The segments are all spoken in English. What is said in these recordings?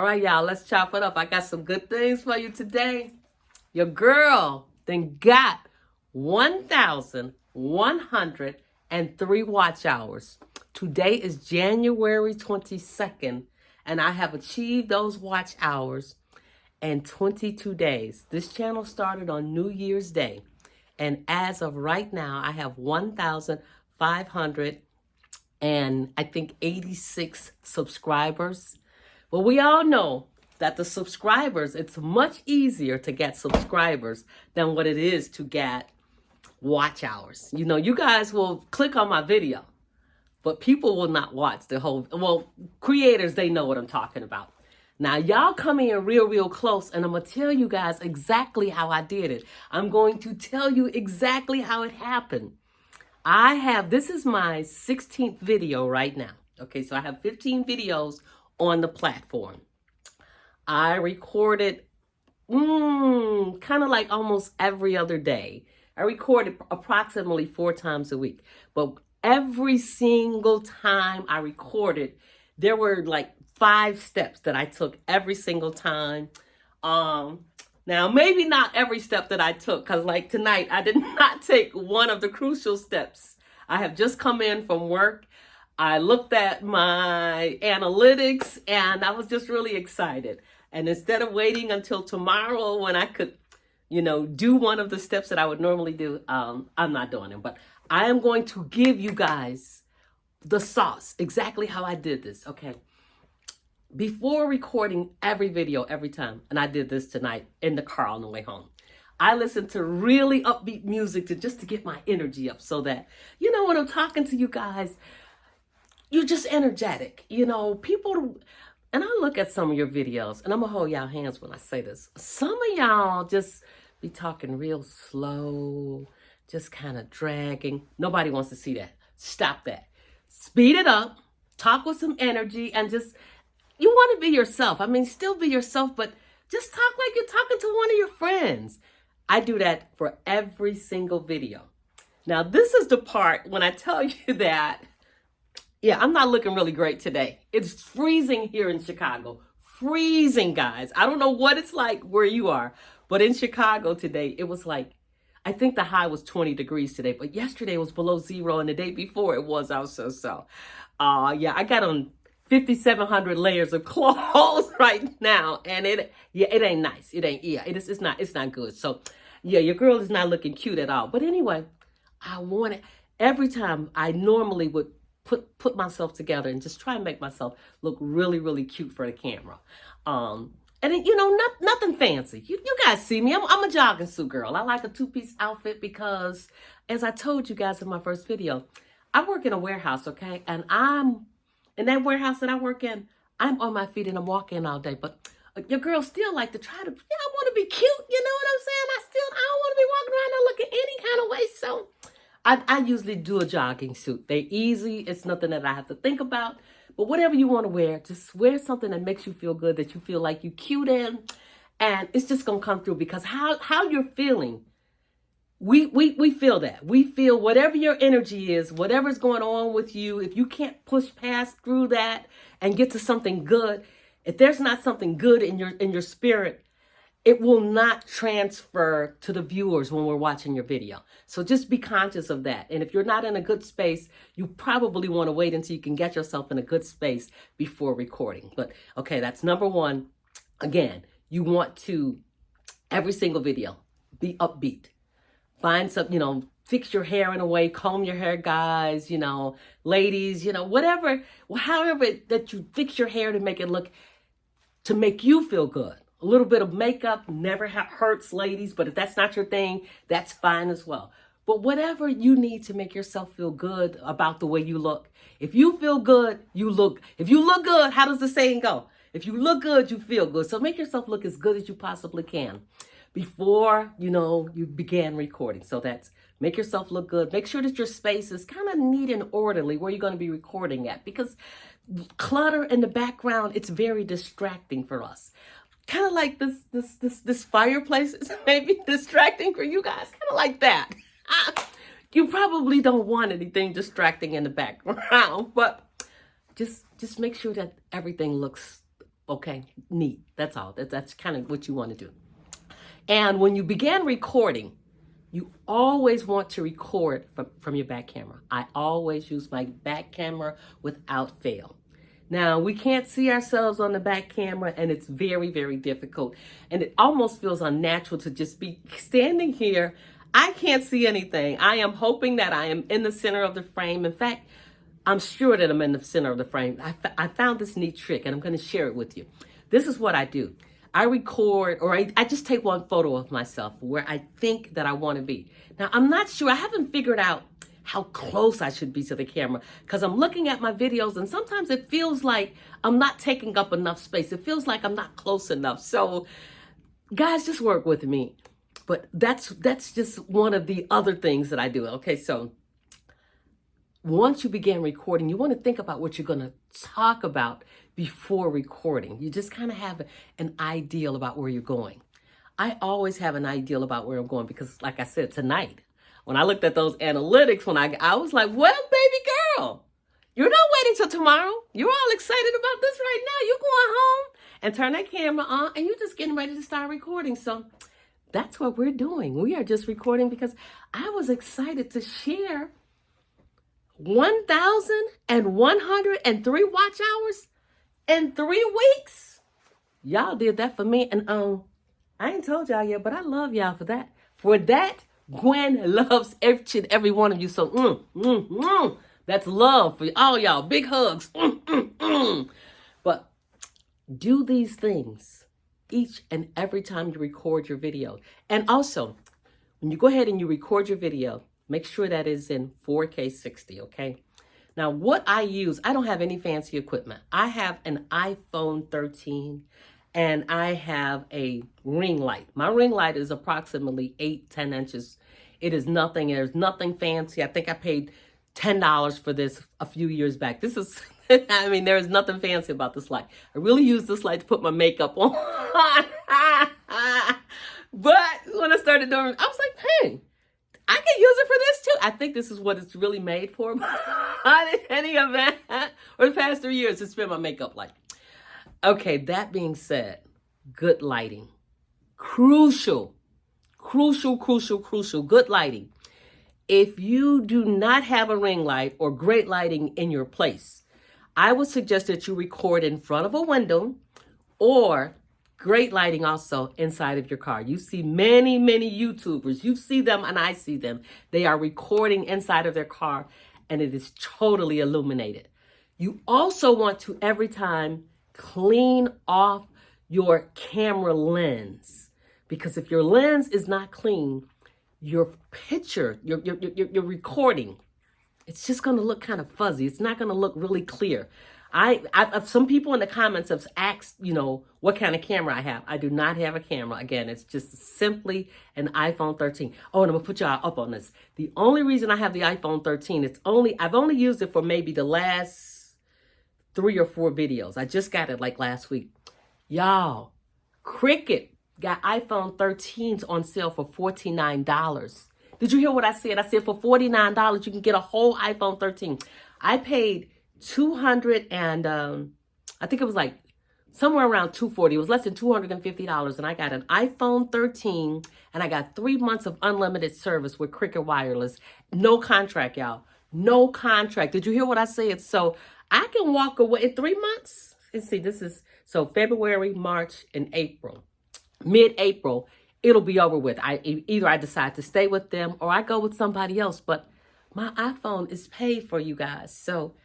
All right, y'all, let's chop it up. I got some good things for you today. Your girl then got 1,103 watch hours. Today is January 22nd, and I have achieved those watch hours in 22 days. This channel started on New Year's Day, and as of right now, I have 1,500 and I think 86 subscribers. Well, we all know that the subscribers, it's much easier to get subscribers than what it is to get watch hours. You know, you guys will click on my video, but people will not watch the whole, well, creators, they know what I'm talking about. Now, y'all come in real close, and I'm going to tell you guys exactly how I did it. I'm going to tell you exactly how it happened. This is my 16th video right now. Okay, so I have 15 videos on the platform. I recorded kind of like almost every other day. I recorded approximately 4 times a week. But every single time I recorded, there were like 5 steps that I took every single time. Now, maybe not every step that I took, because like tonight, I did not take one of the crucial steps. I have just come in from work. I looked at my analytics, and I was just really excited. And instead of waiting until tomorrow when I could, do one of the steps that I would normally do, I'm not doing them. But I am going to give you guys the sauce, exactly how I did this, okay? Before recording every video every time, and I did this tonight in the car on the way home, I listened to really upbeat music just to get my energy up, so that, when I'm talking to you guys, you're just energetic. People, and I look at some of your videos, and I'm gonna hold y'all hands when I say this. Some of y'all just be talking real slow, just kind of dragging. Nobody wants to see that. Stop that. Speed it up, talk with some energy, and you want to be yourself. I mean, still be yourself, but just talk like you're talking to one of your friends. I do that for every single video. Now, this is the part when I tell you that, yeah, I'm not looking really great today. It's freezing here in Chicago. Freezing, guys. I don't know what it's like where you are, but in Chicago today, it was like, I think the high was 20 degrees today, but yesterday was below 0, and the day before it was also so. Yeah, I got on 5,700 layers of clothes right now, and it ain't nice. It's not good. So, yeah, your girl is not looking cute at all. But anyway, every time I normally would put myself together and just try and make myself look really cute for the camera. And then, nothing fancy. You guys see me. I'm a jogging suit girl. I like a 2-piece outfit because, as I told you guys in my first video, I work in a warehouse, okay? And in that warehouse that I work in, I'm on my feet and I'm walking all day. But your girl still like to try to, I want to be cute. You know what I'm saying? I don't want to be walking around there looking any kind of way. So I usually do a jogging suit. They're easy. It's nothing that I have to think about. But whatever you want to wear, just wear something that makes you feel good, that you feel like you're cute in. And it's just going to come through, because how you're feeling, we feel that. We feel whatever your energy is, whatever's going on with you. If you can't push past through that and get to something good, if there's not something good in your spirit, it will not transfer to the viewers when we're watching your video. So just be conscious of that. And if you're not in a good space, you probably want to wait until you can get yourself in a good space before recording. But okay, that's number one. Again, you want to, every single video, be upbeat. Find some, fix your hair in a way, comb your hair, guys, ladies, whatever, however that you fix your hair to make it look, to make you feel good. A little bit of makeup never hurts, ladies, but if that's not your thing, that's fine as well. But whatever you need to make yourself feel good about the way you look. If you feel good, you look. If you look good, how does the saying go? If you look good, you feel good. So make yourself look as good as you possibly can before, you began recording. So that's, make yourself look good. Make sure that your space is kind of neat and orderly where you're going to be recording at, because clutter in the background, it's very distracting for us. Kind of like this fireplace is maybe distracting for you guys, kind of like that. You probably don't want anything distracting in the background, but just make sure that everything looks Okay, neat. That's all. That's kind of what you want to do. And when you begin recording, you always want to record from your back camera. I always use my back camera without fail. Now, we can't see ourselves on the back camera, and it's very, very difficult. And it almost feels unnatural to just be standing here. I can't see anything. I am hoping that I am in the center of the frame. In fact, I'm sure that I'm in the center of the frame. I found this neat trick, and I'm going to share it with you. This is what I do. I record, or I just take one photo of myself where I think that I want to be. Now, I'm not sure. I haven't figured out how close I should be to the camera, because I'm looking at my videos and sometimes it feels like I'm not taking up enough space. It feels like I'm not close enough. So guys, just work with me. But that's just one of the other things that I do. Okay, so once you begin recording, you want to think about what you're going to talk about before recording. You just kind of have an ideal about where you're going. I always have an ideal about where I'm going because, like I said, tonight, when I looked at those analytics, I was like, well, baby girl, you're not waiting till tomorrow. You're all excited about this right now. You're going home and turn that camera on and you're just getting ready to start recording. So that's what we're doing. We are just recording because I was excited to share 1,103 watch hours in 3 weeks. Y'all did that for me. And I ain't told y'all yet, but I love y'all for that. For that, Gwen loves each and every one of you. So that's love for all y'all. Big hugs. But do these things each and every time you record your video. And also, when you go ahead and you record your video, make sure that is in 4K 60, okay? Now, what I use, I don't have any fancy equipment. I have an iPhone 13 and I have a ring light. My ring light is approximately 8-10 inches. It is nothing. There's nothing fancy. I think I paid $10 for this a few years back. This is, I mean, there is nothing fancy about this light. I really use this light to put my makeup on. But when I started doing, I was like, hey, I can use it for this too. I think this is what it's really made for. In any event, or the past 3 years, it's been my makeup light. Okay, that being said, good lighting. Crucial. Good lighting. If you do not have a ring light or great lighting in your place, I would suggest that you record in front of a window or great lighting also inside of your car. You see many YouTubers. You see them and I see them. They are recording inside of their car and it is totally illuminated. You also want to every time clean off your camera lens, because if your lens is not clean, your picture, your recording, it's just going to look kind of fuzzy. It's not going to look really clear. I've some people in the comments have asked, what kind of camera I have. I do not have a camera. Again, it's just simply an iPhone 13. Oh, and I'm gonna put y'all up on this. The only reason I have the iPhone 13, I've only used it for maybe the last 3 or 4 videos. I just got it like last week. Y'all, Cricut got iPhone 13s on sale for $49. Did you hear what I said? I said for $49, you can get a whole iPhone 13. I paid 200 and I think it was like somewhere around $240. It was less than $250, and I got an iPhone 13 and I got 3 months of unlimited service with Cricket Wireless. No contract, y'all. No contract. Did you hear what I said? So I can walk away in 3 months. Let's see, this is so February, March, and April. Mid-April, it'll be over with. Either I decide to stay with them or I go with somebody else. But my iPhone is paid for, you guys. So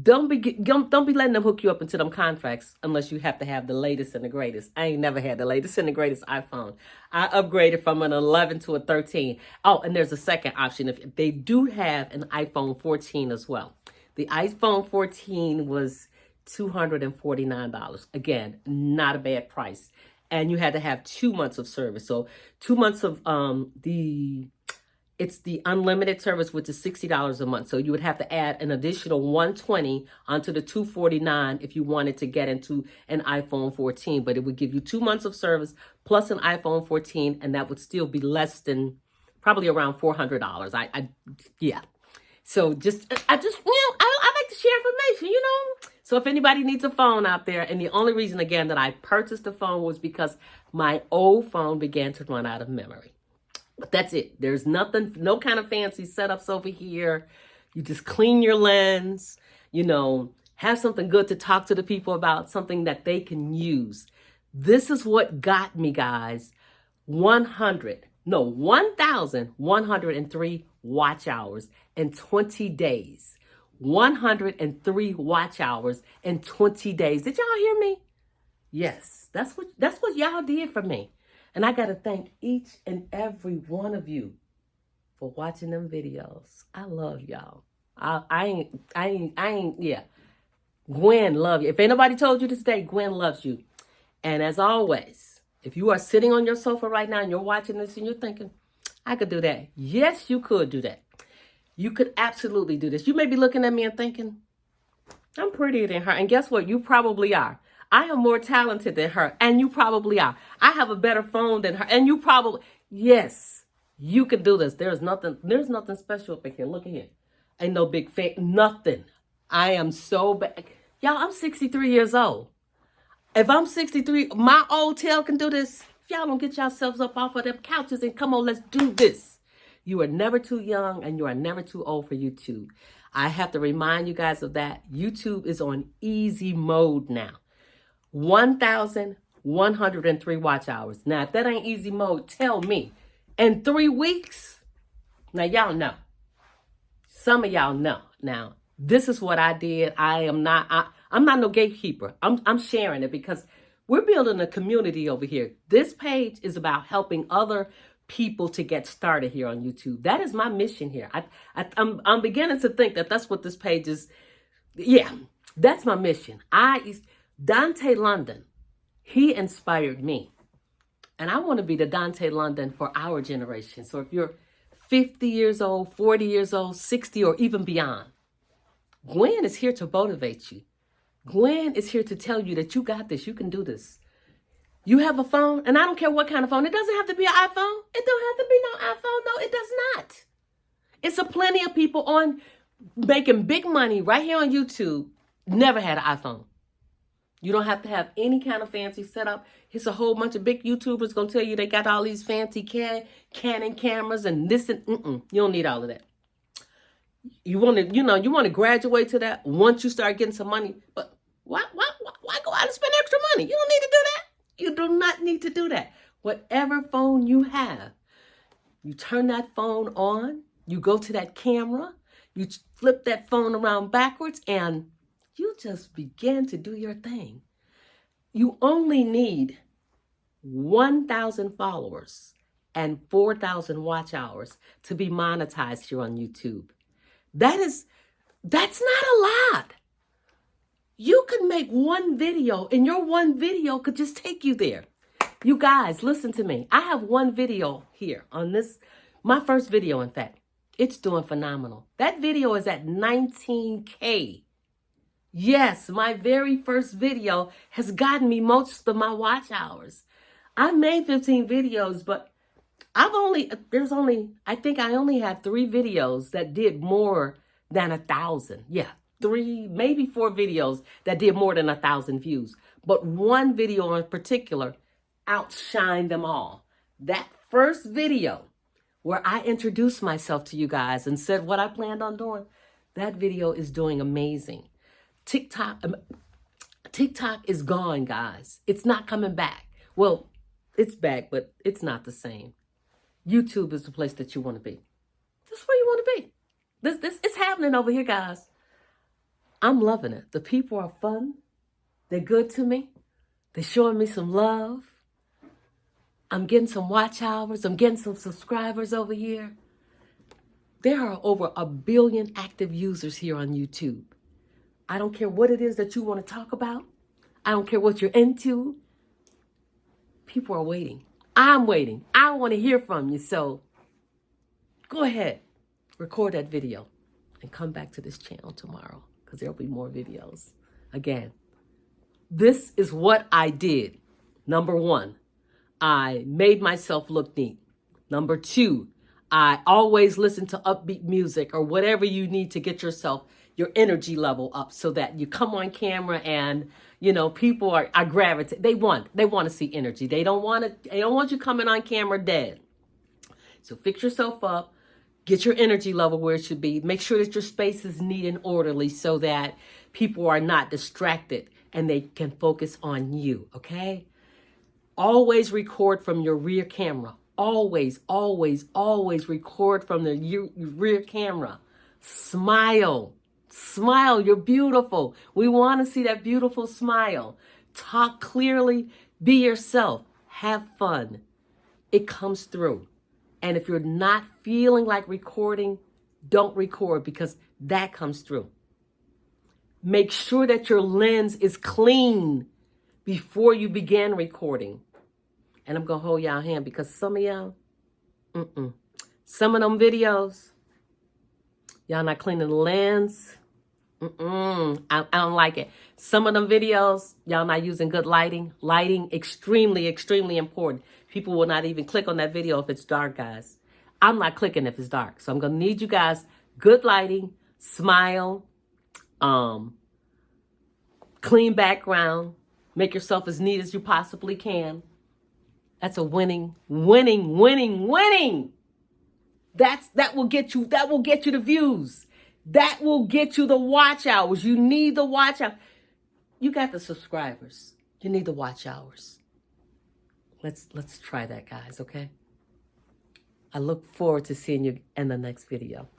don't be letting them hook you up into them contracts unless you have to have the latest and the greatest. I ain't never had the latest and the greatest iPhone. I upgraded from an 11 to a 13. Oh, and there's a second option. If they do have an iPhone 14 as well. The iPhone 14 was $249. Again, not a bad price. And you had to have 2 months of service. So 2 months of it's the unlimited service, which is $60 a month. So you would have to add an additional $120 onto the $249 if you wanted to get into an iPhone 14. But it would give you 2 months of service plus an iPhone 14, and that would still be less than probably around $400. Yeah. So I like to share information, So if anybody needs a phone out there, and the only reason, again, that I purchased the phone was because my old phone began to run out of memory. But that's it. There's nothing, no kind of fancy setups over here. You just clean your lens, have something good to talk to the people about, something that they can use. This is what got me, guys, 1,103 watch hours in 20 days. 103 watch hours in 20 days. Did y'all hear me? Yes, that's what y'all did for me. And I got to thank each and every one of you for watching them videos. I love y'all. I ain't, yeah. Gwen love you. If anybody told you this today, Gwen loves you. And as always, if you are sitting on your sofa right now and you're watching this and you're thinking, I could do that. Yes, you could do that. You could absolutely do this. You may be looking at me and thinking, I'm prettier than her. And guess what? You probably are. I am more talented than her. And you probably are. I have a better phone than her. And you probably, yes, you can do this. There's nothing special up in here. Look at here. Ain't no big fake, nothing. I am so bad. Y'all, I'm 63 years old. If I'm 63, my old tail can do this. If y'all don't get yourselves up off of them couches and come on, let's do this. You are never too young and you are never too old for YouTube. I have to remind you guys of that. YouTube is on easy mode now. 1,103 watch hours. Now, if that ain't easy mode, tell me. In 3 weeks? Now, y'all know. Some of y'all know. Now, this is what I did. I'm not no gatekeeper. I'm sharing it because we're building a community over here. This page is about helping other people to get started here on YouTube. That is my mission here. I'm beginning to think that that's what this page is. Yeah, that's my mission. Dante London, he inspired me. And I want to be the Dante London for our generation. So if you're 50 years old, 40 years old, 60, or even beyond, Gwen is here to motivate you. Gwen is here to tell you that you got this. You can do this. You have a phone, and I don't care what kind of phone. It doesn't have to be an iPhone. It don't have to be no iPhone. No, it does not. It's a plenty of people on making big money right here on YouTube never had an iPhone. You don't have to have any kind of fancy setup. It's a whole bunch of big YouTubers going to tell you they got all these fancy Canon cameras and this and You don't need all of that. You want to graduate to that once you start getting some money. But why go out and spend extra money? You don't need to do that. You do not need to do that. Whatever phone you have, you turn that phone on, you go to that camera, you flip that phone around backwards, and you just begin to do your thing. You only need 1,000 followers and 4,000 watch hours to be monetized here on YouTube. That's not a lot. You could make one video, and your one video could just take you there. You guys, listen to me. I have one video here on this, my first video, in fact. It's doing phenomenal. That video is at 19K. Yes, my very first video has gotten me most of my watch hours. I made 15 videos, but I think I only have 3 videos that did more than 1,000. Yeah, 3, maybe 4 videos that did more than 1,000 views. But one video in particular outshined them all. That first video where I introduced myself to you guys and said what I planned on doing, that video is doing amazing. TikTok is gone, guys. It's not coming back. Well, it's back, but it's not the same. YouTube is the place that you want to be. That's where you want to be. This it's happening over here, guys. I'm loving it. The people are fun. They're good to me. They're showing me some love. I'm getting some watch hours. I'm getting some subscribers over here. There are over 1 billion active users here on YouTube. I don't care what it is that you want to talk about. I don't care what you're into. People are waiting. I'm waiting. I want to hear from you. So go ahead, record that video and come back to this channel tomorrow because there'll be more videos. Again, this is what I did. Number 1, I made myself look neat. Number 2, I always listen to upbeat music or whatever you need to get yourself your energy level up so that you come on camera and people are gravitate. They want to see energy. They don't want you coming on camera dead. So fix yourself up, get your energy level where it should be. Make sure that your space is neat and orderly so that people are not distracted and they can focus on you, okay? Always record from your rear camera. Always, always, always record from the rear camera. Smile. Smile. You're beautiful. We want to see that beautiful smile. Talk clearly. Be yourself. Have fun. It comes through. And if you're not feeling like recording, don't record because that comes through. Make sure that your lens is clean before you begin recording. And I'm going to hold y'all hand because some of y'all, some of them videos, y'all not cleaning the lens. I don't like it. Some of them videos, y'all not using good lighting. Lighting, extremely, extremely important. People will not even click on that video if it's dark, guys. I'm not clicking if it's dark. So I'm going to need you guys, good lighting, smile, clean background, make yourself as neat as you possibly can. That's a winning. That will get you the views. That will get you the watch hours. You need the watch hours. You got the subscribers. You need the watch hours. Let's try that, guys, okay? I look forward to seeing you in the next video.